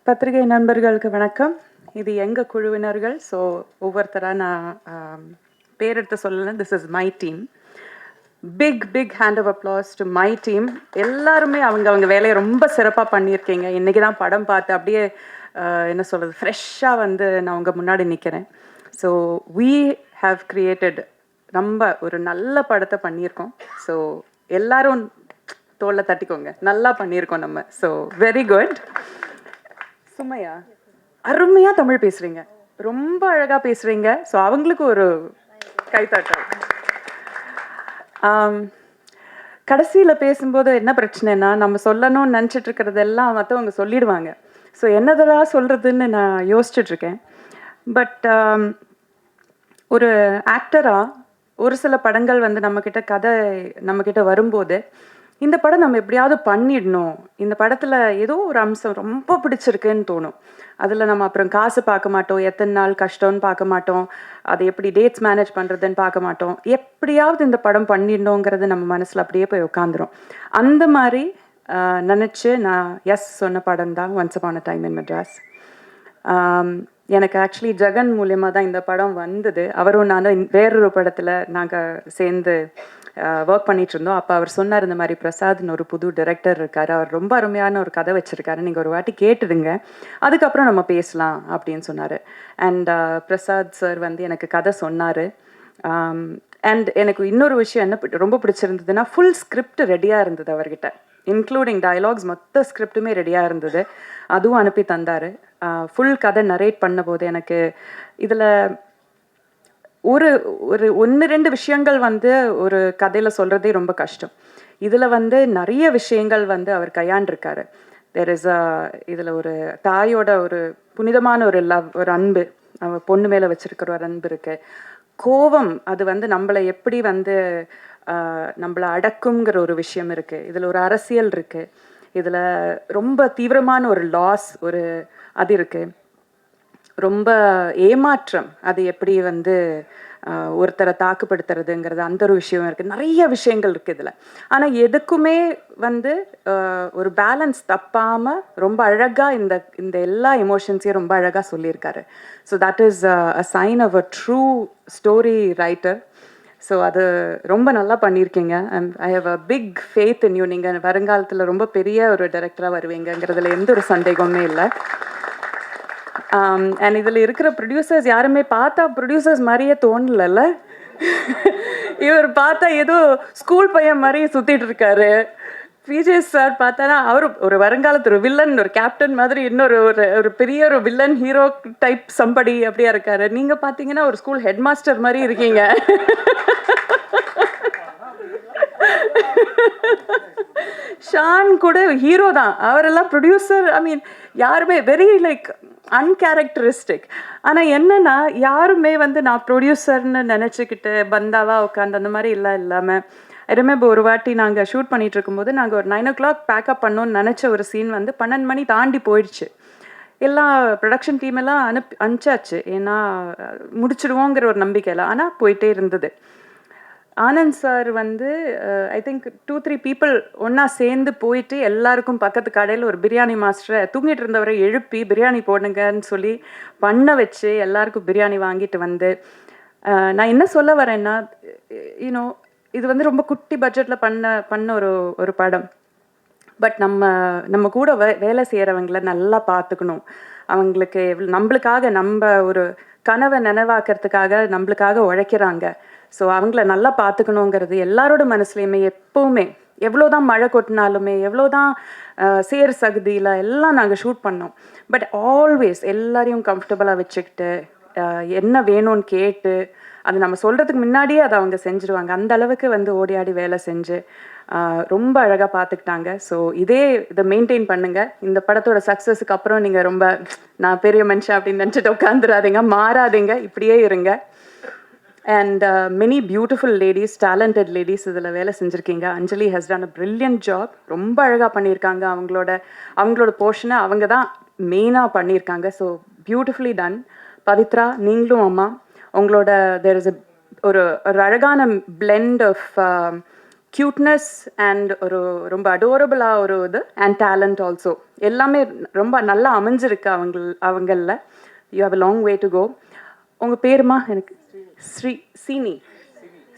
பத்திரிகை நண்பர்களுக்கு வணக்கம். இது எங்கள் குழுவினர்கள். ஸோ ஒவ்வொருத்தராக நான் பேரெடுத்து சொல்லலாம். This is my team. Big hand of applause to my team. எல்லாருமே அவங்க வேலையை ரொம்ப சிறப்பாக பண்ணியிருக்கீங்க. இன்றைக்கி தான் படம் பார்த்து அப்படியே என்ன சொல்கிறது, ஃப்ரெஷ்ஷாக வந்து நான் உங்கள் முன்னாடி நிற்கிறேன். ஸோ we have created ரொம்ப ஒரு நல்ல படத்தை பண்ணியிருக்கோம். ஸோ எல்லாரும் தோல்ல தட்டிக்கோங்க, நல்லா பண்ணியிருக்கோம் நம்ம. So very good. சுமையா அருமையாக தமிழ் பேசுகிறீங்க, ரொம்ப அழகாக பேசுகிறீங்க. ஸோ அவங்களுக்கு ஒரு கைத்தாட்டம். கடைசியில் பேசும்போது என்ன பிரச்சனைனா, நம்ம சொல்லணும்னு நினச்சிட்டு இருக்கிறதெல்லாம் மற்றவங்க சொல்லிடுவாங்க. ஸோ என்னதெல்லாம் சொல்கிறதுன்னு நான் யோசிச்சுட்ருக்கேன். பட் ஒரு ஆக்டராக ஒரு சில படங்கள் வந்து நம்மக்கிட்ட வரும்போது, இந்த படம் நம்ம எப்படியாவது பண்ணிடணும், இந்த படத்தில் ஏதோ ஒரு அம்சம் ரொம்ப பிடிச்சிருக்குன்னு தோணும். அதில் நம்ம அப்புறம் காசு பார்க்க மாட்டோம், எத்தனை நாள் கஷ்டம்னு பார்க்க மாட்டோம், அதை எப்படி டேட்ஸ் மேனேஜ் பண்ணுறதுன்னு பார்க்க மாட்டோம். எப்படியாவது இந்த படம் பண்ணிடணுங்கிறது நம்ம மனசில் அப்படியே போய் உட்காந்துரும். அந்த மாதிரி நினச்சி நான் எஸ் சொன்ன படம் தான் once upon a time in Madras. எனக்கு ஆக்சுவலி ஜெகன் மூலியமாக தான் இந்த படம் வந்தது. அவரும் நானும் வேறொரு படத்தில் நாங்கள் சேர்ந்து ஒர்க் பண்ணிகிட்டு இருந்தோம். அப்போ அவர் சொன்னார், இந்த மாதிரி பிரசாத்னு ஒரு புது டைரக்டர் இருக்கார், அவர் ரொம்ப அருமையான ஒரு கதை வச்சுருக்காரு, நீங்கள் ஒரு வாட்டி கேட்டுடுங்க, அதுக்கப்புறம் நம்ம பேசலாம் அப்படின்னு சொன்னார். அண்ட் பிரசாத் சார் வந்து எனக்கு கதை சொன்னார். அண்ட் எனக்கு இன்னொரு விஷயம் என்ன ரொம்ப பிடிச்சிருந்ததுன்னா, ஃபுல் ஸ்கிரிப்ட் ரெடியாக இருந்தது அவர்கிட்ட, இன்க்ளூடிங் டயலாக்ஸ், மொத்த ஸ்கிரிப்டுமே ரெடியாக இருந்தது. அதுவும் அனுப்பி தந்தார். ஃபுல் கதை நரேட் பண்ண போது எனக்கு இதில் ஒரு ஒரு 1-2 விஷயங்கள் வந்து ஒரு கதையில் சொல்கிறதே ரொம்ப கஷ்டம். இதில் வந்து நிறைய விஷயங்கள் வந்து அவர் கையாண்டிருக்காரு. தேர் இஸ் இதில் ஒரு தாயோட ஒரு புனிதமான ஒரு லவ், ஒரு அன்பு, அவன் பொண்ணு மேலே வச்சுருக்கிற ஒரு அன்பு இருக்குது. கோபம், அது வந்து நம்மளை எப்படி வந்து நம்மளை அடக்குங்கிற ஒரு விஷயம் இருக்குது. இதில் ஒரு அரசியல் இருக்குது. இதில் ரொம்ப தீவிரமான ஒரு லாஸ், ஒரு அது இருக்குது. ரொம்ப ஏமாற்றம், அது எப்படி வந்து ஒருத்தரை தாக்குப்படுத்துறதுங்கிறது, அந்த ஒரு விஷயம் இருக்குது. நிறைய விஷயங்கள் இருக்குது இதில். ஆனால் எதுக்குமே வந்து ஒரு பேலன்ஸ் தப்பாமல் ரொம்ப அழகாக இந்த எல்லா எமோஷன்ஸையும் ரொம்ப அழகாக சொல்லியிருக்காரு. So that is a sign of a true story writer. So அது ரொம்ப நல்லா பண்ணியிருக்கீங்க. I have a big faith in you. நீங்கள் வருங்காலத்தில் ரொம்ப பெரிய ஒரு டைரக்டராக வருவீங்கிறதுல எந்த ஒரு சந்தேகமே இல்லை. அண்ட் இதில் இருக்கிற ப்ரொடியூசர்ஸ் யாருமே பார்த்தா ப்ரொடியூசர்ஸ் மாதிரியே தோணலல்ல. இவர் பார்த்தா ஏதோ ஸ்கூல் பையன் மாதிரி சுற்றிட்டு இருக்காரு. விஜய் சார் பார்த்தானா அவர் ஒரு வருங்காலத்து ஒரு வில்லன், ஒரு கேப்டன் மாதிரி, இன்னொரு ஒரு பெரிய ஒரு வில்லன் ஹீரோ டைப் சம்படி அப்படியா இருக்காரு. நீங்கள் பார்த்தீங்கன்னா ஒரு ஸ்கூல் ஹெட் மாஸ்டர் மாதிரி இருக்கீங்க. ஷான் கூட ஹீரோ தான், அவரெல்லாம் ப்ரொடியூசர். ஐ மீன் யாருமே வெரி லைக் அன்கேரக்டரிஸ்டிக். ஆனால் என்னென்னா, யாருமே வந்து நான் ப்ரொடியூசர்னு நினச்சிக்கிட்டு பந்தாவாக உட்காந்து அந்த மாதிரி இல்லாமல், இப்போ ஒரு வாட்டி நாங்கள் ஷூட் பண்ணிகிட்டு இருக்கும்போது, நாங்கள் ஒரு 9 o'clock பேக்கப் பண்ணோன்னு நினச்ச ஒரு சீன் வந்து 12 மணி தாண்டி போயிடுச்சு. எல்லா ப்ரொடக்ஷன் டீம் எல்லாம் அனுப்பிச்சாச்சு, ஏன்னா முடிச்சிடுவோங்கிற ஒரு நம்பிக்கையில். ஆனால் போயிட்டே இருந்தது. ஆனந்த் சார் வந்து ஐ திங்க் 2-3 பீப்புள் ஒன்றா சேர்ந்து போயிட்டு எல்லாருக்கும் பக்கத்து கடையில் ஒரு பிரியாணி மாஸ்டரை தூங்கிட்டு இருந்தவரை எழுப்பி பிரியாணி போடுங்கன்னு சொல்லி பண்ண வச்சு எல்லாருக்கும் பிரியாணி வாங்கிட்டு வந்து, நான் என்ன சொல்ல வரேன்னா, யூனோ இது வந்து ரொம்ப குட்டி பட்ஜெட்டில் பண்ண ஒரு படம். பட் நம்ம கூட வேலை செய்கிறவங்கள நல்லா பார்த்துக்கணும். அவங்களுக்கு நம்மளுக்காக, நம்ம ஒரு கனவை நினைவாக்கிறதுக்காக நம்மளுக்காக உழைக்கிறாங்க. ஸோ அவங்கள நல்லா பார்த்துக்கணுங்கிறது எல்லாரோட மனசுலையுமே எப்போவுமே. எவ்வளோதான் மழை கொட்டினாலுமே, எவ்வளோதான் சேர் சகுதியில் எல்லாம் நாங்கள் ஷூட் பண்ணோம். பட் ஆல்வேஸ் எல்லாரையும் கம்ஃபர்டபுளாக வச்சுக்கிட்டு, என்ன வேணும்னு கேட்டு, அது நம்ம சொல்கிறதுக்கு முன்னாடியே அதை அவங்க செஞ்சுருவாங்க. அந்த அளவுக்கு வந்து ஓடி ஆடி வேலை செஞ்சு ரொம்ப அழகாக பார்த்துக்கிட்டாங்க. ஸோ இதை மெயின்டைன் பண்ணுங்கள். இந்த படத்தோட சக்ஸஸுக்கு அப்புறம் நீங்கள் ரொம்ப நான் பெரிய மனுஷன் அப்படின்னு நினச்சிட்டு உட்காந்துடாதீங்க, மாறாதீங்க, இப்படியே இருங்க. And many beautiful ladies, talented ladies இதில் வேலை செஞ்சுருக்கீங்க. Anjali has done a brilliant job, ரொம்ப அழகாக பண்ணியிருக்காங்க. அவங்களோட போர்ஷனை அவங்க தான் மெயினாக பண்ணியிருக்காங்க. So beautifully done. பவித்ரா, நீங்களும் அம்மா, உங்களோட தேர் இஸ் ஒரு அழகான பிளெண்ட் ஆஃப் க்யூட்னஸ் அண்ட் ஒரு ரொம்ப அடோரபிளாக ஒரு இது அண்ட் டேலண்ட் ஆல்சோ எல்லாமே ரொம்ப நல்லா அமைஞ்சிருக்கு அவங்களில். You have a long way to go. உங்கள் பேருமா? எனக்கு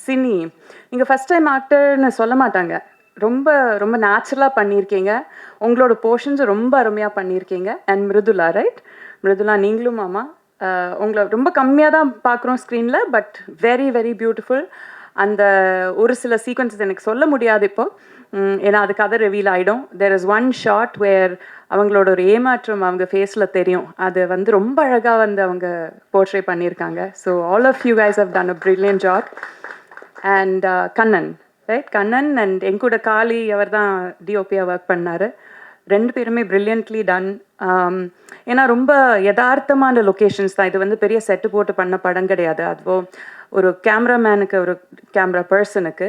சினி. நீங்கள் ஃபஸ்ட் டைம் ஆக்டர்னு சொல்ல மாட்டாங்க. ரொம்ப ரொம்ப நேச்சுரலாக பண்ணியிருக்கீங்க. உங்களோட போர்ஷன்ஸ் ரொம்ப அருமையாக பண்ணியிருக்கீங்க. And Mridula, right? மிருதுலா, நீங்களும் மாமா உங்களை ரொம்ப கம்மியாக தான் பார்க்குறோம் ஸ்க்ரீனில், பட் வெரி வெரி பியூட்டிஃபுல். அந்த ஒரு சில சீக்வன்சஸ் எனக்கு சொல்ல முடியாது இப்போ, ஏன்னா அது கதை ரிவீல் ஆகிடும். தேர் இஸ் ஒன் ஷார்ட் வேர் அவங்களோட ஒரு ஏமாற்றம் அவங்க ஃபேஸில் தெரியும். அது வந்து ரொம்ப அழகாக வந்து அவங்க போர்ட்ரே பண்ணியிருக்காங்க. So all of you guys have done a brilliant job. And Kannan, right? Kannan and என் கூட காளி அவர் தான் டிஓபியாக ஒர்க் பண்ணார். ரெண்டு பேருமே ப்ரில்லியன்ட்லி டன். ஏன்னா ரொம்ப யதார்த்தமான லொக்கேஷன்ஸ் தான். இது வந்து பெரிய செட்டு போட்டு பண்ண படம் கிடையாது. அதுவோ ஒரு கேமராமேனுக்கு, ஒரு கேமரா பர்சனுக்கு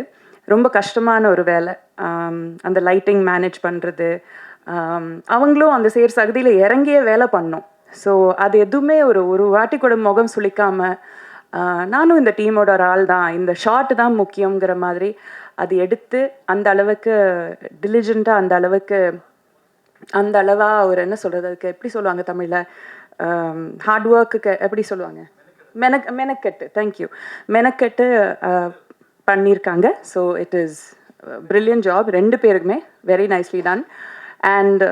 ரொம்ப கஷ்டமான ஒரு வேலை. அந்த லைட்டிங் மேனேஜ் பண்ணுறது, அவங்களும் அந்த சேர் சகதியில் இறங்கிய வேலை பண்ணோம். ஸோ அது எதுவுமே ஒரு வாட்டி கூட முகம் சுளிக்காமல், நானும் இந்த டீமோட ஒரு ஆள் தான், இந்த ஷார்ட் தான் முக்கியங்கிற மாதிரி அது எடுத்து அந்த அளவுக்கு டிலிஜெண்ட்டாக, அந்த அளவாக ஒரு என்ன சொல்கிறது, அதுக்கு எப்படி சொல்லுவாங்க தமிழில், ஹார்ட் ஒர்க்குக்கு எப்படி சொல்லுவாங்க, மெனக்கெட்டு, தேங்க்யூ, மெனக்கெட்டு பண்ணியிருக்காங்க. So it is brilliant job ரெண்டு பேருக்குமே, very nicely done. And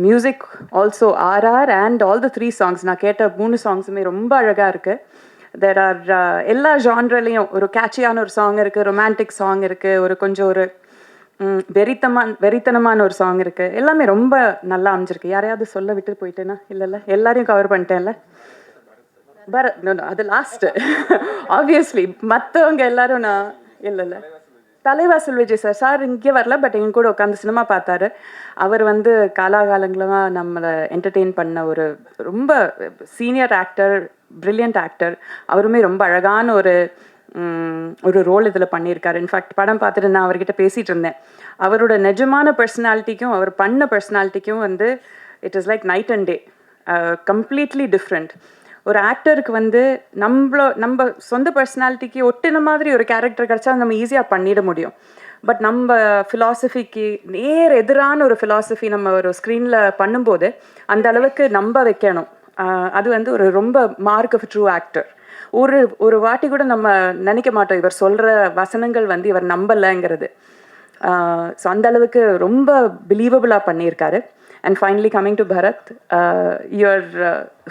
music also RR and all the 3 songs, நான் கேட்ட 3 சாங்ஸுமே ரொம்ப அழகாக இருக்குது. தேர் ஆர் எல்லா ஜான்ரலையும் ஒரு கேட்சியான ஒரு சாங் இருக்குது, ரொமான்டிக் சாங் இருக்குது, ஒரு கொஞ்சம் ஒரு வெறித்தனமான ஒரு சாங் இருக்குது. எல்லாமே ரொம்ப நல்லா அமைஞ்சிருக்கு. யாரையாவது சொல்ல விட்டு போயிட்டேன்னா? இல்லைல்ல, எல்லாரையும் கவர் பண்ணிட்டேன்ல. அது லாஸ்ட்டு ஆப்வியஸ்லி. மற்றவங்க எல்லாரும் நான் இல்லைல்ல. தலைவாசல் விஜய் சார் இங்கே வரல, பட் எங்க கூட உட்காந்து சினிமா பார்த்தாரு. அவர் வந்து காலாகாலங்களாக நம்மளை என்டர்டெயின் பண்ண ஒரு ரொம்ப சீனியர் ஆக்டர், பிரில்லியன்ட் ஆக்டர். அவருமே ரொம்ப அழகான ஒரு ரோல் இதில் பண்ணியிருக்காரு. இன்ஃபேக்ட் படம் பார்த்துட்டு நான் அவர்கிட்ட பேசிகிட்டு இருந்தேன். அவரோட நிஜமான பர்சனாலிட்டிக்கும் அவர் பண்ண பர்சனாலிட்டிக்கும் வந்து it is like night and day, completely different. ஒரு ஆக்டருக்கு வந்து நம்ம சொந்த பர்சனாலிட்டிக்கு ஒட்டின மாதிரி ஒரு கேரக்டர் கிடச்சா நம்ம ஈஸியாக பண்ணிட முடியும். பட் நம்ம ஃபிலாசபிக்கு நேர் எதிரான ஒரு ஃபிலாசபி நம்ம ஒரு ஸ்க்ரீனில் பண்ணும்போது அந்த அளவுக்கு நம்ப வைக்கணும். அது வந்து ஒரு ரொம்ப மார்க் ஆஃப் ட்ரூ ஆக்டர். ஒரு வாட்டி கூட நம்ம நினைக்க மாட்டோம் இவர் சொல்கிற வசனங்கள் வந்து இவர் நம்பலைங்கிறது. ஸோ அந்த அளவுக்கு ரொம்ப பிலீவபிளாக பண்ணியிருக்காரு. And finally coming to Bharath, you're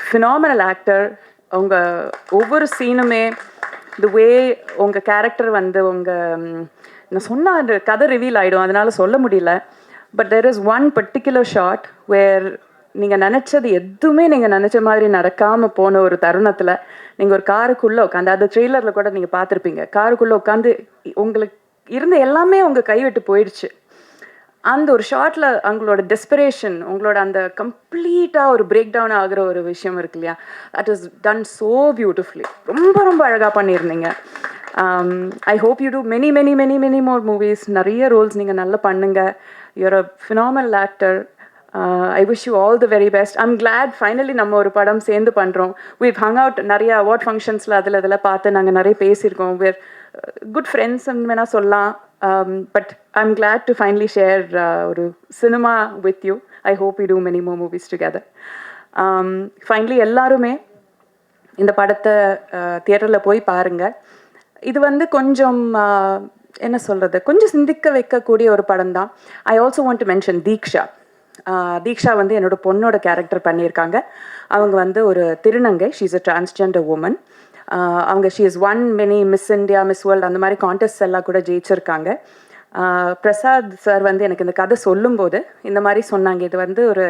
phenomenal actor. உங்கள் ஒவ்வொரு சீனுமே தி வே உங்கள் கேரக்டர் வந்து நான் சொன்னால் அந்த கதை ரிவீல் ஆகிடும், அதனால் சொல்ல முடியல. But there is one particular shot where நீங்கள் நினச்சது எதுவுமே நீங்கள் நினச்ச மாதிரி நடக்காமல் போன ஒரு தருணத்தில் நீங்கள் ஒரு காருக்குள்ளே உட்காந்து, அது ட்ரெய்லரில் கூட நீங்கள் பார்த்துருப்பீங்க, காருக்குள்ளே உட்காந்து உங்களுக்கு இருந்த எல்லாமே உங்கள் கைவிட்டு போயிடுச்சு. அந்த ஒரு ஷார்ட்டில் அவங்களோட டெஸ்பரேஷன், உங்களோட அந்த கம்ப்ளீட்டாக ஒரு பிரேக் டவுன் ஆகிற ஒரு விஷயம் இருக்கு இல்லையா, that is done so beautifully. ரொம்ப ரொம்ப அழகாக பண்ணியிருந்தீங்க. I hope you do many many many many more movies. நிறைய ரோல்ஸ் நீங்கள் நல்லா பண்ணுங்கள். You're a phenomenal actor. I wish you all the very best. I'm glad finally நம்ம ஒரு படம் சேர்ந்து பண்ணுறோம். வீவ் ஹங் அவுட் நிறைய அவார்ட் ஃபங்க்ஷன்ஸில் அதில் பார்த்து நாங்கள் நிறைய பேசியிருக்கோம். வேர் குட் ஃப்ரெண்ட்ஸ்ன்னு வேணால் சொல்லலாம். But I'm glad to finally share ஒரு cinema with you. I hope we do many more movies together. Finally எல்லாருமே இந்த படத்தை தியேட்டரில் போய் பாருங்கள். இது வந்து கொஞ்சம் என்ன சொல்கிறது, கொஞ்சம் சிந்திக்க வைக்கக்கூடிய ஒரு படம் தான். I also want to mention Deeksha வந்து என்னோட பொண்ணோட கேரக்டர் பண்ணியிருக்காங்க. அவங்க வந்து ஒரு திருநங்கை, she is a transgender woman. அவங்க she is one many Miss India, Miss World அந்த மாதிரி கான்டெஸ்ட் எல்லாம் கூட ஜெயிச்சிருக்காங்க. பிரசாத் சார் வந்து எனக்கு இந்த கதை சொல்லும்போது இந்த மாதிரி சொன்னாங்க, இது வந்து ஒரு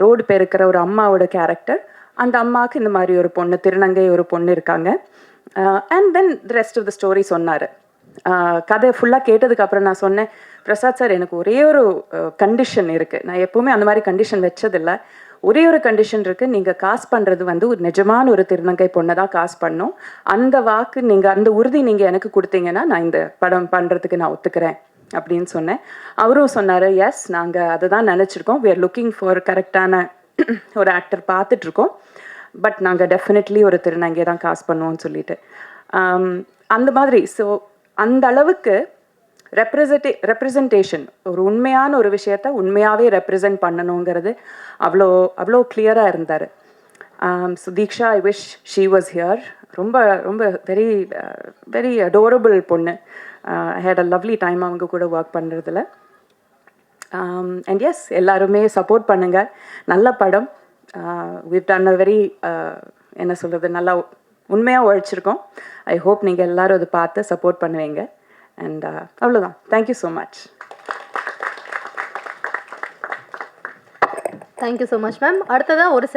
ரோடு பெருக்கிற ஒரு அம்மாவோட கேரக்டர். அந்த அம்மாவுக்கு இந்த மாதிரி ஒரு பொண்ணு, திருநங்கை ஒரு பொண்ணு இருக்காங்க. And then the rest of the story சொன்னார். கதை ஃபுல்லாக கேட்டதுக்கப்புறம் நான் சொன்னேன், பிரசாத் சார் எனக்கு ஒரே ஒரு கண்டிஷன் இருக்குது. நான் எப்போவுமே அந்த மாதிரி கண்டிஷன் வச்சதில்லை. ஒரே ஒரு கண்டிஷன் இருக்குது, நீங்கள் காசு பண்ணுறது வந்து ஒரு நிஜமான ஒரு திருநங்கை பொண்ணை தான் காசு பண்ணணும். அந்த வாக்கு நீங்கள், அந்த உறுதி நீங்கள் எனக்கு கொடுத்தீங்கன்னா நான் இந்த படம் பண்ணுறதுக்கு நான் ஒத்துக்கிறேன் அப்படின்னு சொன்னேன். அவரும் சொன்னார், எஸ் நாங்கள் அதை தான் நினச்சிருக்கோம், வி ஆர் லுக்கிங் ஃபார் கரெக்டான ஒரு ஆக்டர் பார்த்துட்ருக்கோம், பட் நாங்கள் டெஃபினெட்லி ஒரு திருநங்கை தான் காசு பண்ணுவோம்னு சொல்லிட்டு அந்த மாதிரி. ஸோ அந்த அளவுக்கு ரெப்ரசன்டேஷன், ஒரு உண்மையான ஒரு விஷயத்த உண்மையாகவே ரெப்ரசன்ட் பண்ணணுங்கிறது அவ்வளோ அவ்வளோ கிளியராக இருந்தார். So Diksha, I wish she was here. ரொம்ப ரொம்ப வெரி வெரி அடோரபிள் பொண்ணு. ஐ ஹேட் அ லவ்லி டைம் அவங்க கூட ஒர்க் பண்ணுறதுல. அண்ட் எஸ், எல்லாருமே சப்போர்ட் பண்ணுங்கள். நல்ல படம். we've done a very என்ன சொல்கிறது, நல்லா உண்மையாக உழைச்சிருக்கோம். ஐ ஹோப் நீங்கள் எல்லோரும் அதை பார்த்து சப்போர்ட் பண்ணுவீங்க. அண்ட் அவ்வளோதான். Thank you so much. Thank you so much ma'am. அடுத்ததாக ஒரு